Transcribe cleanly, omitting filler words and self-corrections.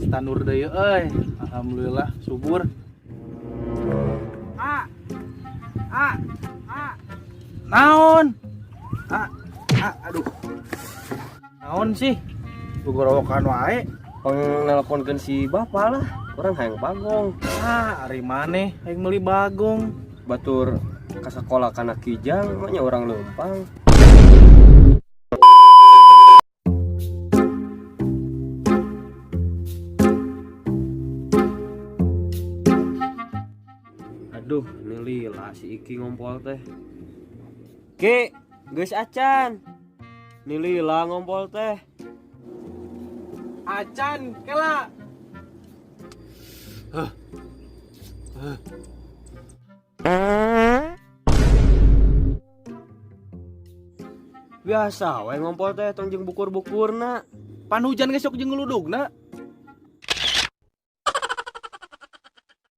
tanur deui euy. Alhamdulillah subur. Ah. Ah. Ah. Naon? Aduh. Naon sih? Gugorowokan wae. Penelponkeun si bapak lah. Orang hayang bagong. Ari maneh hayang meuli bagong. Batur ka sakola kana Kijang nya orang leumpang. Aduh, ini lila si Iki ngompol teh. Ki, geus acan. Ini lila ngompol teh. Acan kela. Biasa we ngompol teh tong jeung bukur-bukurna. Pan hujan geus sok jeung ngeludugna.